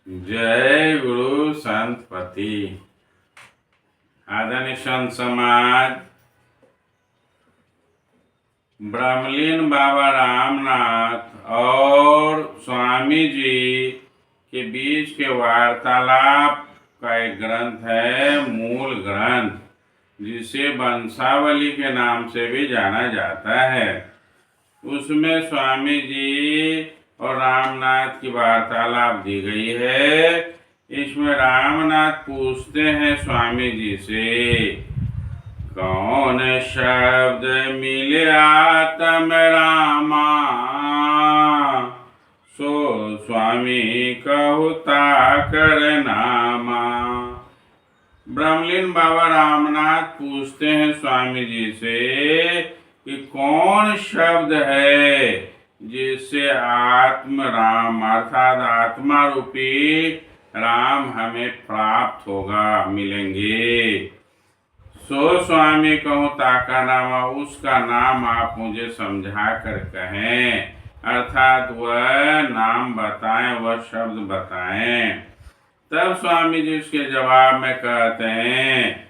जय गुरु संतपति। आदरणीय संत समाज, ब्रह्मलीन बाबा रामनाथ और स्वामी जी के बीच के वार्तालाप का एक ग्रंथ है, मूल ग्रंथ, जिसे वंशावली के नाम से भी जाना जाता है। उसमें स्वामी जी और रामनाथ की वार्तालाप दी गई है। इसमें रामनाथ पूछते हैं स्वामी जी से, कौन शब्द मिले आत्म रामा, सो स्वामी कहता कर नामा। ब्रह्मलीन बाबा रामनाथ पूछते हैं स्वामी जी से कि कौन शब्द है जिससे आत्म राम अर्थात आत्मा रूपी राम हमें प्राप्त होगा, मिलेंगे। सो स्वामी कहूँ ताका नामा, उसका नाम आप मुझे समझा कर कहें, अर्थात वह नाम बताएं, वह शब्द बताएं। तब स्वामी जी उसके जवाब में कहते हैं,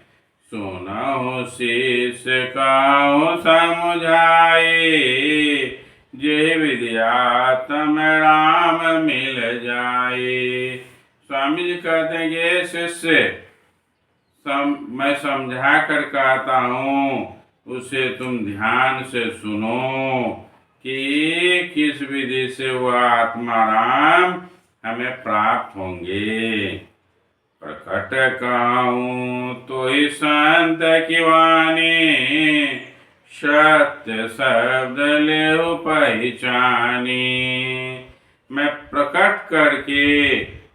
सुनहु शीश कहूँ समझाए, जे विद्या तम राम मिल जाए। स्वामी जी कहते हैं कि शिष्य, मैं समझा कर कहता हूँ, उसे तुम ध्यान से सुनो कि किस विधि से वह आत्मा राम हमें प्राप्त होंगे। प्रकट कहूँ तो ही संत की वाणी, सत्य शब्द ले पहचानी। मैं प्रकट करके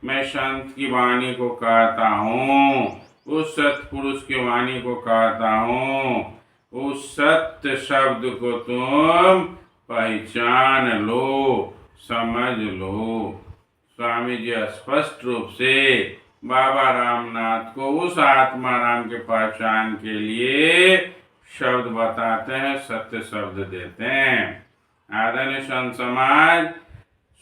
मैं संत की वाणी को कहता हूँ, उस सत्पुरुष की वाणी को कहता हूँ, उस सत्य शब्द को तुम पहचान लो, समझ लो। स्वामी जी स्पष्ट रूप से बाबा रामनाथ को उस आत्मा राम के पहचान के लिए शब्द बताते हैं, सत्य शब्द देते हैं। आदरणीय संत समाज,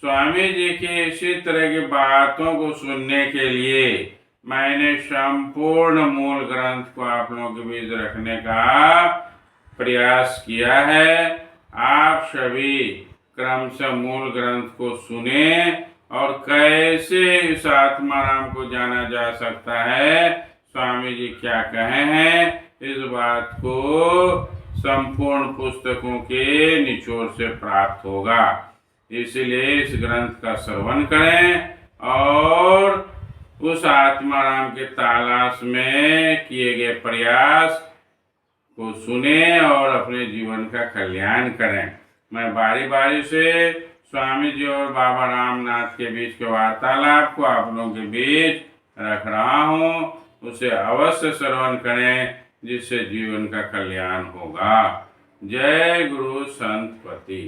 स्वामी जी की इसी तरह की बातों को सुनने के लिए मैंने संपूर्ण मूल ग्रंथ को आप लोगों के बीच रखने का प्रयास किया है। आप सभी क्रमशः मूल ग्रंथ को सुने और कैसे इस आत्मा राम को जाना जा सकता है, स्वामी जी क्या कहे हैं, इस बात को संपूर्ण पुस्तकों के निचोड़ से प्राप्त होगा। इसलिए इस ग्रंथ का श्रवण करें और उस आत्मा राम के तलाश में किए गए प्रयास को सुने और अपने जीवन का कल्याण करें। मैं बारी बारी से स्वामी जी और बाबा रामनाथ के बीच के वार्तालाप को आप लोगों के बीच रख रहा हूँ, उसे अवश्य श्रवण करें, जिससे जीवन का कल्याण होगा। जय गुरु संतपति।